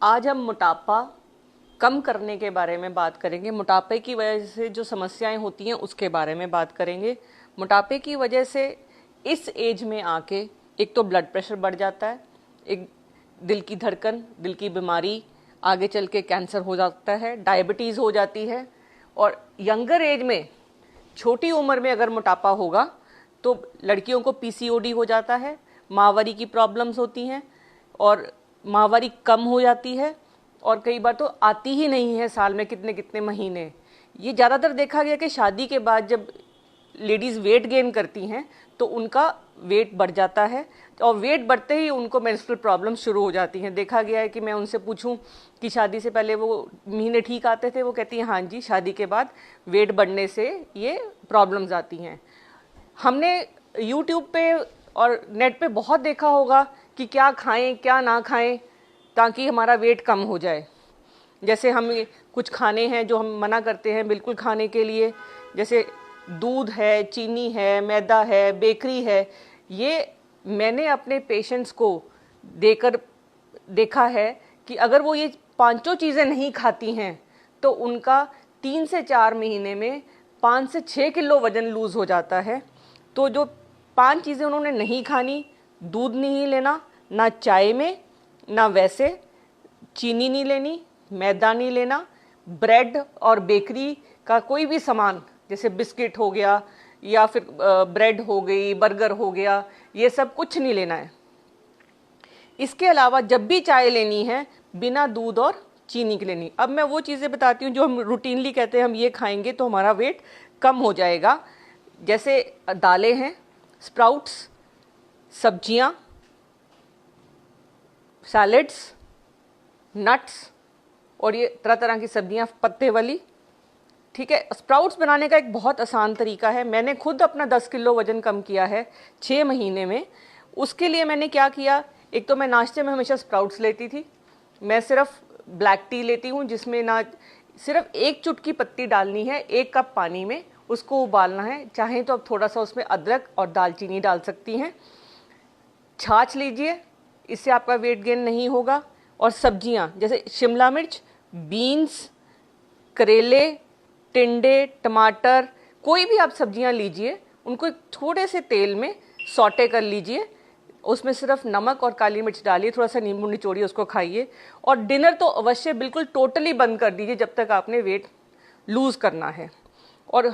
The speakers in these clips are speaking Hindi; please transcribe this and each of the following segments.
आज हम मोटापा कम करने के बारे में बात करेंगे। मोटापे की वजह से जो समस्याएं होती हैं उसके बारे में बात करेंगे। मोटापे की वजह से इस एज में आके एक तो ब्लड प्रेशर बढ़ जाता है, एक दिल की धड़कन, दिल की बीमारी, आगे चल के कैंसर हो जाता है, डायबिटीज़ हो जाती है। और यंगर एज में, छोटी उम्र में अगर मोटापा होगा तो लड़कियों को पीसीओडी हो जाता है, माहवारी की प्रॉब्लम्स होती हैं और माहवारी कम हो जाती है और कई बार तो आती ही नहीं है साल में कितने कितने महीने। ये ज़्यादातर देखा गया कि शादी के बाद जब लेडीज़ वेट गेन करती हैं तो उनका वेट बढ़ जाता है और वेट बढ़ते ही उनको मेंस्ट्रुअल प्रॉब्लम शुरू हो जाती हैं। देखा गया है कि मैं उनसे पूछूं कि शादी से पहले वो महीने ठीक आते थे, वो कहती हैं हाँ जी, शादी के बाद वेट बढ़ने से ये प्रॉब्लम्स आती हैं। हमने यूट्यूब पे और नेट पे बहुत देखा होगा कि क्या खाएं क्या ना खाएं ताकि हमारा वेट कम हो जाए। जैसे हम कुछ खाने हैं जो हम मना करते हैं बिल्कुल खाने के लिए, जैसे दूध है, चीनी है, मैदा है, बेकरी है। ये मैंने अपने पेशेंट्स को देखा है कि अगर वो ये पांचों चीज़ें नहीं खाती हैं तो उनका 3 से 4 महीने में 5 से 6 किलो वज़न लूज़ हो जाता है। तो जो 5 चीज़ें उन्होंने नहीं खानी, दूध नहीं लेना, ना चाय में ना वैसे, चीनी नहीं लेनी, मैदा नहीं लेना, ब्रेड और बेकरी का कोई भी सामान जैसे बिस्किट हो गया या फिर ब्रेड हो गई, बर्गर हो गया, ये सब कुछ नहीं लेना है। इसके अलावा जब भी चाय लेनी है बिना दूध और चीनी की लेनी। अब मैं वो चीज़ें बताती हूँ जो हम रूटीनली कहते हैं हम ये खाएंगे तो हमारा वेट कम हो जाएगा। जैसे दालें हैं, स्प्राउट्स, सब्जियां, सैलेड्स, नट्स और ये तरह तरह की सब्जियां पत्ते वाली। ठीक है, स्प्राउट्स बनाने का एक बहुत आसान तरीका है। मैंने खुद अपना 10 किलो वज़न कम किया है 6 महीने में। उसके लिए मैंने क्या किया, एक तो मैं नाश्ते में हमेशा स्प्राउट्स लेती थी। मैं सिर्फ ब्लैक टी लेती हूँ जिसमें ना सिर्फ 1 चुटकी पत्ती डालनी है 1 कप पानी में, उसको उबालना है। चाहें तो अब थोड़ा सा उसमें अदरक और दालचीनी डाल सकती हैं। छाछ लीजिए, इससे आपका वेट गेन नहीं होगा। और सब्जियां जैसे शिमला मिर्च, बीन्स, करेले, टिंडे, टमाटर, कोई भी आप सब्जियां लीजिए, उनको थोड़े से तेल में सौटे कर लीजिए, उसमें सिर्फ नमक और काली मिर्च डालिए, थोड़ा सा नींबू निचोड़िए, उसको खाइए। और डिनर तो अवश्य बिल्कुल टोटली बंद कर दीजिए जब तक आपने वेट लूज़ करना है। और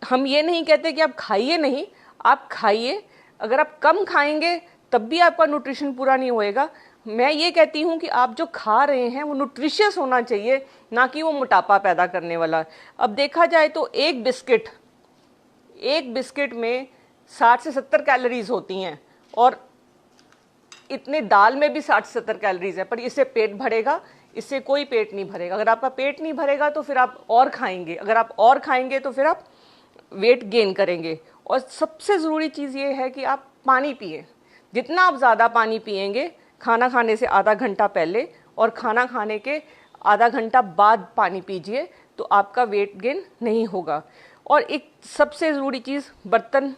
हम ये नहीं कहते कि आप खाइए नहीं, आप खाइए। अगर आप कम खाएंगे तब भी आपका न्यूट्रिशन पूरा नहीं होएगा। मैं ये कहती हूँ कि आप जो खा रहे हैं वो न्यूट्रिशियस होना चाहिए, ना कि वो मोटापा पैदा करने वाला। अब देखा जाए तो एक बिस्किट में 60 से 70 कैलोरीज होती हैं और इतने दाल में भी 60 से 70 कैलोरीज है, पर इससे पेट भरेगा? इससे कोई पेट नहीं भरेगा। अगर आपका पेट नहीं भरेगा तो फिर आप और खाएंगे, अगर आप और खाएंगे तो फिर आप वेट गेन करेंगे। और सबसे ज़रूरी चीज़ ये है कि आप पानी पिए। जितना आप ज़्यादा पानी पिएंगे, खाना खाने से आधा घंटा पहले और खाना खाने के आधा घंटा बाद पानी पीजिए, तो आपका वेट गेन नहीं होगा। और एक सबसे ज़रूरी चीज़, बर्तन,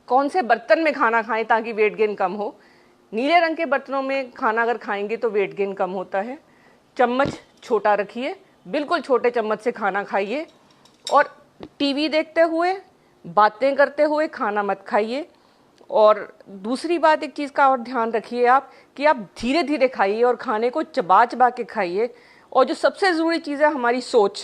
कौन से बर्तन में खाना खाएं ताकि वेट गेन कम हो। नीले रंग के बर्तनों में खाना अगर खाएंगे तो वेट गेन कम होता है। चम्मच छोटा रखिए, बिल्कुल छोटे चम्मच से खाना खाइए। और टीवी देखते हुए, बातें करते हुए खाना मत खाइए। और दूसरी बात, एक चीज़ का और ध्यान रखिए आप कि आप धीरे धीरे खाइए और खाने को चबा चबा के खाइए। और जो सबसे ज़रूरी चीज़ है हमारी सोच।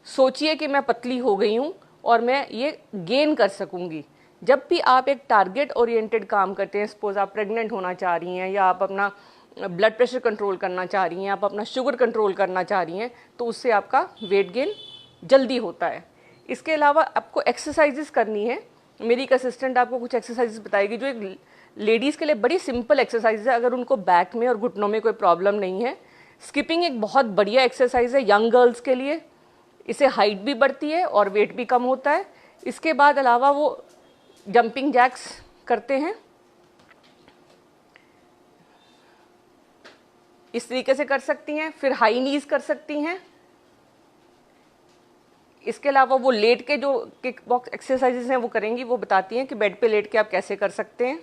सोचिए कि मैं पतली हो गई हूँ और मैं ये गेन कर सकूँगी। जब भी आप एक टारगेट ओरिएंटेड काम करते हैं, सपोज आप प्रेग्नेंट होना चाह रही हैं या आप अपना ब्लड प्रेशर कंट्रोल करना चाह रही हैं, आप अपना शुगर कंट्रोल करना चाह रही हैं, तो उससे आपका वेट गेन जल्दी होता है। इसके अलावा आपको एक्सरसाइजेस करनी है। मेरी एक असिस्टेंट आपको कुछ एक्सरसाइजेस बताएगी जो एक लेडीज़ के लिए बड़ी सिंपल एक्सरसाइज है अगर उनको बैक में और घुटनों में कोई प्रॉब्लम नहीं है। स्किपिंग एक बहुत बढ़िया एक्सरसाइज है यंग गर्ल्स के लिए। इससे हाइट भी बढ़ती है और वेट भी कम होता है। इसके बाद अलावा वो जंपिंग जैक्स करते हैं, इस तरीके से कर सकती हैं। फिर हाई नीज कर सकती हैं। इसके अलावा वो लेट के जो किक बॉक्स एक्सरसाइजेस हैं वो करेंगी, वो बताती हैं कि बेड पे लेट के आप कैसे कर सकते हैं।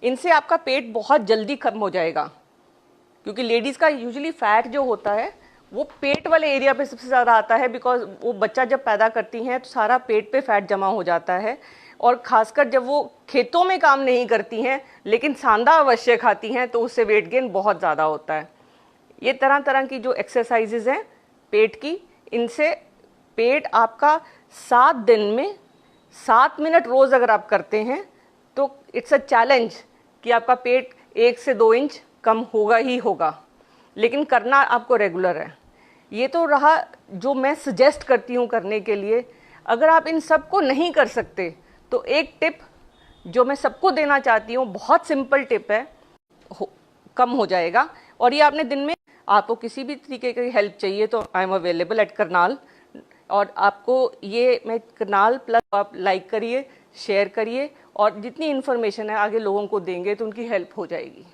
इनसे आपका पेट बहुत जल्दी खत्म हो जाएगा। क्योंकि लेडीज़ का यूजुअली फैट जो होता है वो पेट वाले एरिया पे सबसे ज़्यादा आता है, बिकॉज वो बच्चा जब पैदा करती हैं तो सारा पेट पे फैट जमा हो जाता है, और ख़ासकर जब वो खेतों में काम नहीं करती हैं लेकिन सांदा अवश्य खाती हैं तो उससे वेट गेन बहुत ज़्यादा होता है। ये तरह तरह की जो एक्सरसाइजेज हैं पेट की, इनसे पेट आपका 7 दिन में 7 मिनट रोज़ अगर आप करते हैं तो इट्स अ चैलेंज कि आपका पेट 1 से 2 इंच कम होगा ही होगा, लेकिन करना आपको रेगुलर है। ये तो रहा जो मैं सजेस्ट करती हूँ करने के लिए। अगर आप इन सब को नहीं कर सकते तो एक टिप जो मैं सबको देना चाहती हूँ, बहुत सिंपल टिप है, कम हो जाएगा। और ये आपने दिन में, आपको किसी भी तरीके की हेल्प चाहिए तो I am available at Karnal, और आपको ये मैं करनाल प्लस आप लाइक करिए, शेयर करिए, और जितनी इन्फॉर्मेशन है आगे लोगों को देंगे तो उनकी हेल्प हो जाएगी।